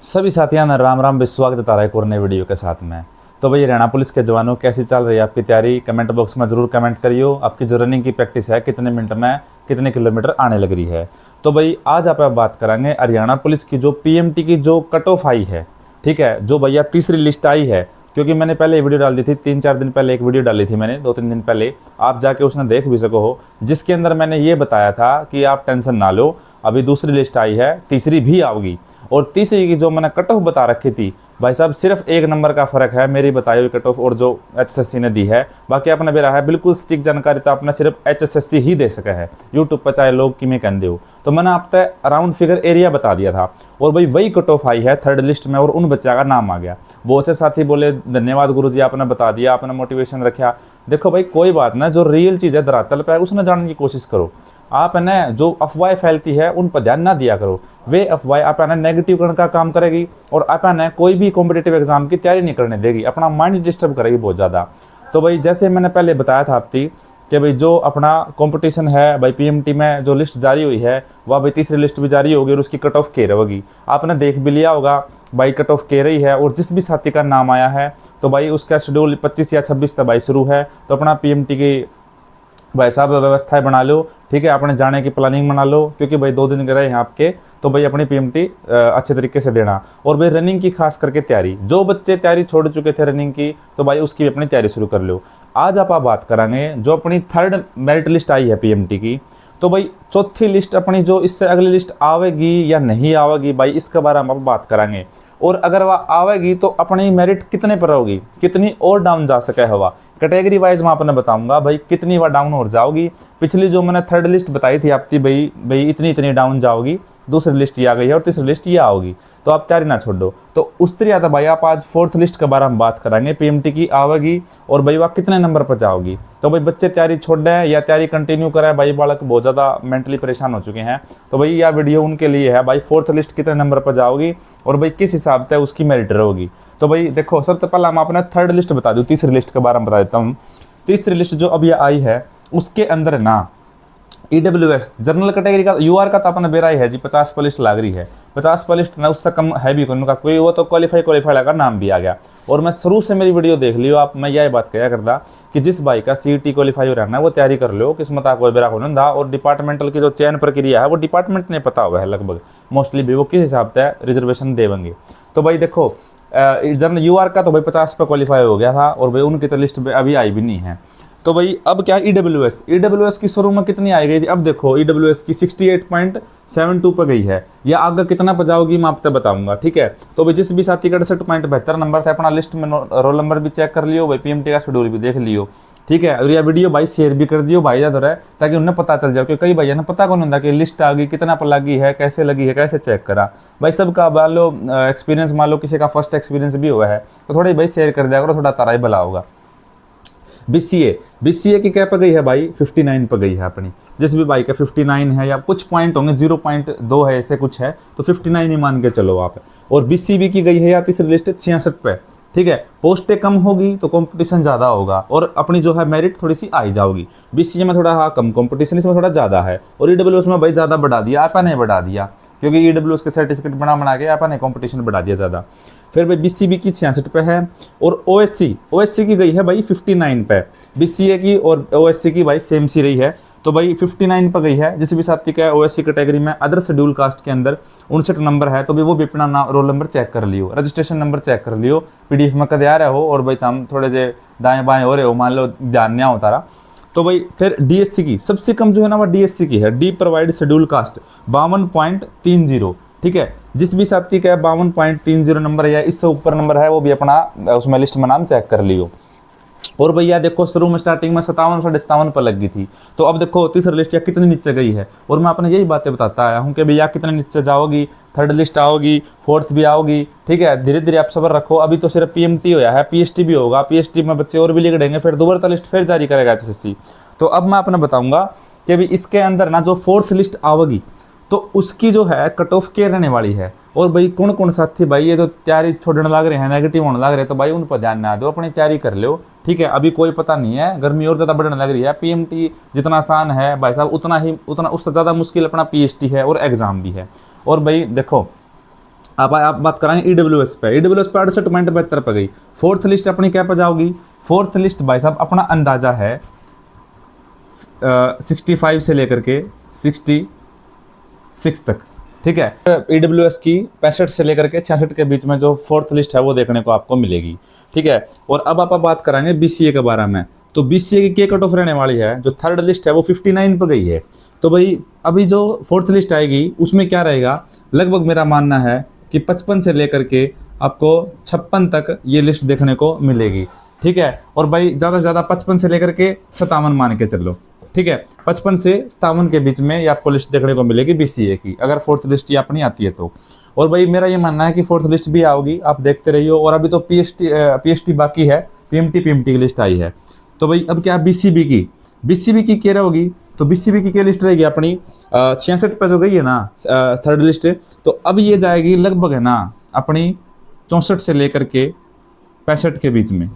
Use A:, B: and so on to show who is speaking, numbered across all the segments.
A: सभी साथियों ने राम राम स्वागत है एक और नए वीडियो के साथ में। तो भाई हरियाणा पुलिस के जवानों कैसी चल रही है आपकी तैयारी, कमेंट बॉक्स में ज़रूर कमेंट करियो। आपकी जो रनिंग की प्रैक्टिस है कितने मिनट में कितने किलोमीटर आने लग रही है। तो भाई आज आप बात करेंगे हरियाणा पुलिस की जो पीएमटी की जो कट ऑफ आई है, ठीक है, जो भैया तीसरी लिस्ट आई है। क्योंकि मैंने पहले वीडियो डाल दी थी 3-4 दिन पहले, एक वीडियो डाली थी मैंने 2-3 दिन पहले, आप जाके उसने देख भी सको हो, जिसके अंदर मैंने ये बताया था कि आप टेंशन ना लो, अभी दूसरी लिस्ट आई है, तीसरी भी आओगी। और तीसरी की जो मैंने कट ऑफ बता रखी थी भाई साहब, सिर्फ 1 नंबर का फर्क है मेरी बताई हुई कट ऑफ और जो एचएसएससी ने दी है। बाकी आपने बेरा है बिल्कुल सटीक जानकारी तो आपने सिर्फ एचएसएससी ही दे सका है यूट्यूब पर, चाहे लोग कि मैं कह दो। तो मैंने आप तक अराउंड फिगर एरिया बता दिया था और भाई वही कट ऑफ आई है थर्ड लिस्ट में और उन बच्चा का नाम आ गया। बहुत से साथी बोले धन्यवाद गुरुजी, आपने बता दिया, आपने मोटिवेशन रखा। देखो भाई कोई बात ना, जो रियल चीज़ है धरातल पर उसने जानने की कोशिश करो। आप है ना जो अफवाहें फैलती है उन पर ध्यान ना दिया करो, वे अफवाहें आप है ना नेगेटिव करने का काम करेगी और आप है ना कोई भी कॉम्पिटेटिव एग्जाम की तैयारी नहीं करने देगी, अपना माइंड डिस्टर्ब करेगी बहुत ज़्यादा। तो भाई जैसे मैंने पहले बताया था आपकी कि भाई जो अपना कंपटीशन है भाई पीएमटी में जो लिस्ट जारी हुई है वह भाई तीसरी लिस्ट भी जारी होगी और उसकी कट ऑफ के रहेगी। आपने देख भी लिया होगा भाई कट ऑफ के रही है और जिस भी साथी का नाम आया है तो भाई उसका शेड्यूल 25 या 26 तक भाई शुरू है। तो अपना पीएमटी की भाई साहब व्यवस्थाएं बना लो, ठीक है, अपने जाने की प्लानिंग बना लो, क्योंकि भाई 2 दिन के रहे हैं आपके। तो भाई अपनी पीएमटी अच्छे तरीके से देना और भाई रनिंग की खास करके तैयारी, जो बच्चे तैयारी छोड़ चुके थे रनिंग की तो भाई उसकी भी अपनी तैयारी शुरू कर लो। आज आप बात करेंगे जो अपनी थर्ड मेरिट लिस्ट आई है पीएमटी की, तो भाई चौथी लिस्ट अपनी जो इससे अगली लिस्ट आवेगी या नहीं आवेगी भाई इसके बारे में आप बात करेंगे। और अगर वह आवेगी तो अपनी मेरिट कितने पर होगी, कितनी और डाउन जा सके हवा, कैटेगरी वाइज मैं आपने बताऊंगा भाई कितनी बार डाउन हो जाओगी। पिछली जो मैंने थर्ड लिस्ट बताई थी आपकी भाई इतनी डाउन जाओगी, दूसरी लिस्ट ये आ गई है और तीसरी लिस्ट ये आओगी, तो आप तैयारी ना छोड़ो। तो उस तरह था भाई आप आज फोर्थ लिस्ट के बारे में बात करेंगे, पीएमटी की आवेगी और भाई वह कितने नंबर पर जाओगी। तो भाई बच्चे तैयारी छोड़ रहे हैं या तैयारी कंटिन्यू करें, भाई बालक बहुत ज़्यादा मेंटली परेशान हो चुके हैं, तो भाई यह वीडियो उनके लिए है। भाई फोर्थ लिस्ट कितने नंबर पर जाओगी और भाई किस हिसाब से उसकी मेरिट होगी। तो भाई देखो सबसे पहले हम अपने थर्ड लिस्ट बता दूँ, तीसरी लिस्ट के बारे में बता देता हूँ। तीसरी लिस्ट जो अभी आई है उसके अंदर ना ईडब्ल्यूएस जनरल कैटेगरी का यूआर का तो अपना बेरा ही है जी, 50 पर लिस्ट लग रही है, 50 पर लिस्ट ना उससे कम है भी का कोई, वो तो क्वालिफाई का नाम भी आ गया। और मैं शुरू से मेरी वीडियो देख लियो आप, मैं यही बात कहा करता कि जिस भाई का सीईटी क्वालिफाई हो रहना है वो तैयारी कर लो, किस्मत कोई बेरा हो ना। और डिपार्टमेंटल की जो चयन प्रक्रिया है वो डिपार्टमेंट ने पता हुआ है लगभग मोस्टली भी, वो किस हिसाब से रिजर्वेशन देवेंगे। तो भाई देखो जनरल यूआर का तो भाई 50 पर क्वालिफाई हो गया था और भाई उनकी तो लिस्ट अभी आई भी नहीं है। तो भाई अब क्या ईडब्ल्यूएस की शुरू में कितनी आई गई थी, अब देखो ईडब्ल्यूएस की 68.72 पर गई है, या आगे कितना पर जाओगी मैं आपको बताऊंगा, ठीक है। तो भाई जिस भी साथी का 68.72 नंबर था अपना लिस्ट में रोल नंबर भी चेक कर लियो, भाई पीएमटी का शेड्यूल भी देख लियो, ठीक है। और यह वीडियो भाई शेयर भी कर दियो भाई ज़्यादा है, ताकि उन्हें पता चल जाए, क्योंकि कई भैया ने पता कौन होता कि लिस्ट आ गई कितना पर लगी है, कैसे लगी है, कैसे चेक करा। भाई सबका मान लो एक्सपीरियंस, मान लो किसी का फर्स्ट एक्सपीरियंस भी हुआ है तो थोड़ा भाई शेयर कर दिया करो, थोड़ा तारा ही भला होगा। बीसीए की क्या पर गई है भाई 59 पर गई है अपनी, जिस भी भाई का 59 है या कुछ पॉइंट होंगे 0.2 है ऐसे कुछ है तो 59 ही मान के चलो आप। और बीसीबी की गई है या तीसरी लिस्ट 66 पे, ठीक है। पोस्टें कम होगी तो कंपटीशन ज़्यादा होगा और अपनी जो है मेरिट थोड़ी सी आई जाओगी। बीसीए में थोड़ा हाँ कम कंपटीशन, इसमें थोड़ा ज़्यादा है। और ईडब्ल्यूएस में भाई ज़्यादा बढ़ा दिया, आपा ने बढ़ा दिया, क्योंकि ईडब्ल्यूएस के सर्टिफिकेट बना के आपा ने कंपटीशन बढ़ा दिया ज़्यादा। फिर भाई बीसीबी की 66 पे है और ओएससी की गई है भाई 59 पे, बीसीए की और ओएससी की भाई सेम सी रही है। तो भाई 59 पर गई है। जिस भी साथी का ओएससी कैटेगरी में अदर शेड्यूल कास्ट के अंदर 59 नंबर है तो भी वो भी अपना रोल नंबर चेक कर लियो, रजिस्ट्रेशन नंबर चेक कर लियो, पीडीएफ में कद आ रहे हो और भाई हम थोड़े जे दाएं बाएं हो रहे हो, मान लो ध्यान नहीं हो तारा। तो भाई फिर डीएससी की सबसे कम जो है ना वो डीएससी की है, डी प्रोवाइड शेड्यूल कास्ट 52.30, ठीक है। जिस भी साथी का 52.30 नंबर है या इससे ऊपर नंबर है वो भी अपना उसमें लिस्ट में नाम चेक कर लियो। और भैया देखो शुरू में स्टार्टिंग में 57 पर लग गई थी, तो अब देखो तीसरी लिस्ट या कितनी नीचे गई है। और मैं अपने यही बातें बताता आया हूँ कि भैया कितने नीचे जाओगी, थर्ड लिस्ट आओगी, फोर्थ भी आओगी, ठीक है। धीरे धीरे आप सब्र रखो, अभी तो सिर्फ पीएमटी होया है, पीएसटी भी होगा, पीएसटी में बच्चे और भी लिखेंगे, फिर दोबारा लिस्ट फिर जारी करेगा एचएससी। तो अब मैं अपने बताऊंगा कि अभी इसके अंदर ना जो फोर्थ लिस्ट आवेगी तो उसकी जो है कट ऑफ के रहने वाली है। और भाई कौन कौन साथी भाई ये जो तैयारी छोड़ने लग रहे हैं, नेगेटिव होने लग रहे हैं, तो भाई उन पर ध्यान ना दो, अपनी तैयारी कर लो, ठीक है। अभी कोई पता नहीं है, गर्मी और ज़्यादा बढ़ने लग रही है, पीएमटी जितना आसान है भाई साहब उतना उससे ज़्यादा मुश्किल अपना पीएसटी है और एग्ज़ाम भी है। और भाई देखो अब आप बात कराएंगे ईडब्ल्यूएस पे। ईडब्ल्यूएस पे 68.72 पे गई। फोर्थ लिस्ट अपनी क्या पे जाओगी? फोर्थ लिस्ट भाई साहब अपना अंदाजा है 65 से लेकर के 66 तक, ठीक है। ईडब्ल्यूएस की 65 से लेकर के 66 के बीच में जो फोर्थ लिस्ट है वो देखने को आपको मिलेगी, ठीक है। और अब आप बात कराएंगे बीसीए के बारे में। तो बीसीए की क्या कट ऑफ रहने वाली है? जो थर्ड लिस्ट है वो 59 पे गई है। तो भाई अभी जो फोर्थ लिस्ट आएगी उसमें क्या रहेगा? लगभग मेरा मानना है कि 55 से लेकर के आपको 56 तक ये लिस्ट देखने को मिलेगी, ठीक है। और भाई ज़्यादा से ज़्यादा 55 से लेकर के 57 मान के चलो, ठीक है। 55 से 57 के बीच में ये आपको लिस्ट देखने को मिलेगी बीसीए की, अगर फोर्थ लिस्ट ये अपनी आती है तो। और भाई मेरा ये मानना है कि फोर्थ लिस्ट भी आओगी, आप देखते रहिए। और अभी तो पीएसटी बाकी है, पीएमटी की लिस्ट आई है। तो भाई अब क्या बीसीबी की क्या होगी? तो बीसीबी की क्या लिस्ट रहेगी अपनी? 66 पे जो गई है ना थर्ड लिस्ट, तो अब ये जाएगी लगभग है ना अपनी 64 से लेकर के 65 के बीच में,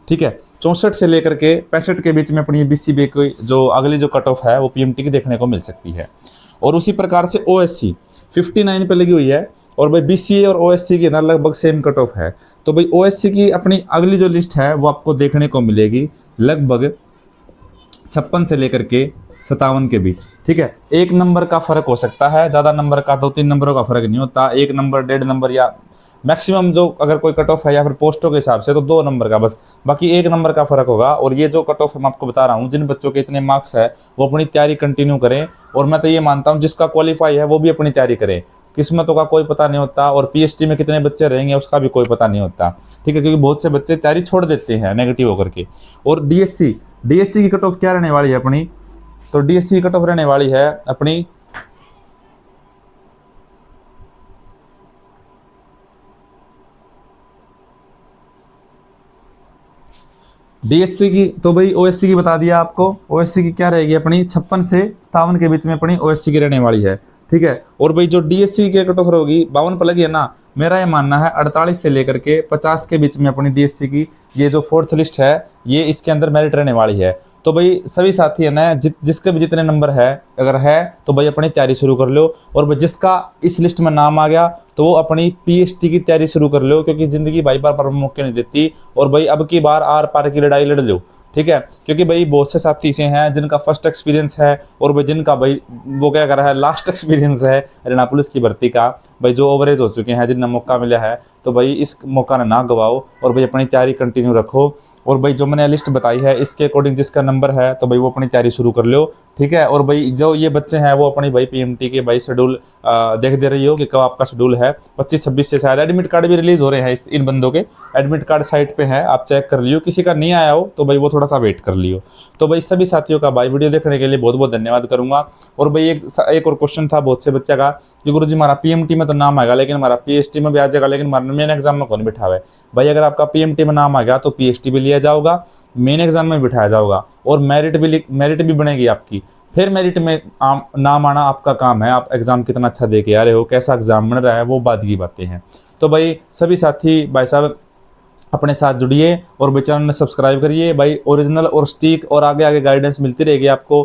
A: ठीक है। 64 से लेकर के 65 के बीच में अपनी बीसीबी की जो अगली जो कट ऑफ है वो पीएमटी की देखने को मिल सकती है। और उसी प्रकार से ओएससी 59 पे लगी हुई है। और भाई बीसीए और ओएससी की ना लगभग सेम कट ऑफ है। तो भाई ओएससी की अपनी अगली जो लिस्ट है वो आपको देखने को मिलेगी लगभग 56 से लेकर के 57 के बीच, ठीक है। एक नंबर का फर्क हो सकता है, ज़्यादा नंबर का 2-3 नंबरों का फर्क नहीं होता। 1 नंबर 1.5 नंबर या मैक्सिमम जो अगर कोई कट ऑफ है या फिर पोस्टों के हिसाब से तो 2 नंबर का बस, बाकी 1 नंबर का फर्क होगा। और ये जो कट ऑफ मैं आपको बता रहा हूँ, जिन बच्चों के इतने मार्क्स है वो अपनी तैयारी कंटिन्यू करें। और मैं तो ये मानता हूँ जिसका क्वालिफाई है वो भी अपनी तैयारी करे। किस्मतों का कोई पता नहीं होता और पीएचडी में कितने बच्चे रहेंगे उसका भी कोई पता नहीं होता, ठीक है, क्योंकि बहुत से बच्चे तैयारी छोड़ देते हैं नेगेटिव होकर के। और डीएससी की कट ऑफ क्या रहने वाली है अपनी? तो डीएससी की कट ऑफ रहने वाली है अपनी डीएससी की। तो भाई ओएससी की बता दिया आपको। ओएससी की क्या रहेगी अपनी? 56 से 57 के बीच में अपनी ओएससी की रहने वाली है, ठीक है। और भाई जो डीएससी की कट ऑफ होगी 52 पर लगी है ना, मेरा ये मानना है 48 से लेकर के 50 के बीच में अपनी डीएससी की ये जो फोर्थ लिस्ट है ये इसके अंदर मेरिट रहने वाली है। तो भाई सभी साथी है ना जिसके भी जितने नंबर है अगर है तो भाई अपनी तैयारी शुरू कर लो। और भाई जिसका इस लिस्ट में नाम आ गया तो वो अपनी पीएचडी की तैयारी शुरू कर लो, क्योंकि ज़िंदगी भाई बार बार मौके नहीं देती। और भाई अब की बार आर पार की लड़ाई लड़ लो, ठीक है। क्योंकि भाई बहुत से साथी से हैं जिनका फर्स्ट एक्सपीरियंस है और भाई जिनका भाई वो क्या कर रहा है लास्ट एक्सपीरियंस है हरियाणा पुलिस की भर्ती का, भाई जो ओवरेज हो चुके हैं जिन्हें मौका मिला है, तो भाई इस मौका ना गवाओ और भाई अपनी तैयारी कंटिन्यू रखो। और भाई जो मैंने लिस्ट बताई है इसके अकॉर्डिंग जिसका नंबर है तो भाई वो अपनी तैयारी शुरू कर लो, ठीक है। और भाई जो ये बच्चे हैं वो अपनी भाई पीएमटी के भाई शेड्यूल देख दे रही हो कि कब आपका शेड्यूल है। 25-26 से शायद एडमिट कार्ड भी रिलीज हो रहे हैं इन बंदों के। एडमिट कार्ड साइट पे है, आप चेक कर लियो। किसी का नहीं आया हो तो भाई वो थोड़ा सा वेट कर लियो। तो भाई सभी साथियों का भाई वीडियो देखने के लिए बहुत बहुत धन्यवाद करूंगा। और भाई एक और क्वेश्चन था बहुत से बच्चे का कि गुरुजी हमारा पीएमटी में तो नाम आएगा लेकिन हमारा पीएचडी में भी आ जाएगा, लेकिन हमारा मेन एग्जाम में कौन बिठावे? भाई अगर आपका पीएमटी में नाम आ गया तो पीएचडी भी लिया जाओगा, मेन एग्जाम में बिठाया जाओगा और मेरिट भी बनेगी आपकी। फिर मेरिट में नाम आना आपका काम है, आप एग्जाम कितना अच्छा दे के आ रहे हो, कैसा एग्जाम बन रहा है, वो बात की बातें हैं। तो भाई सभी साथी भाई साहब अपने साथ जुड़िए और भाई चैनल ने सब्सक्राइब करिए। भाई ओरिजिनल और स्टिक और आगे आगे गाइडेंस मिलती रहेगी आपको।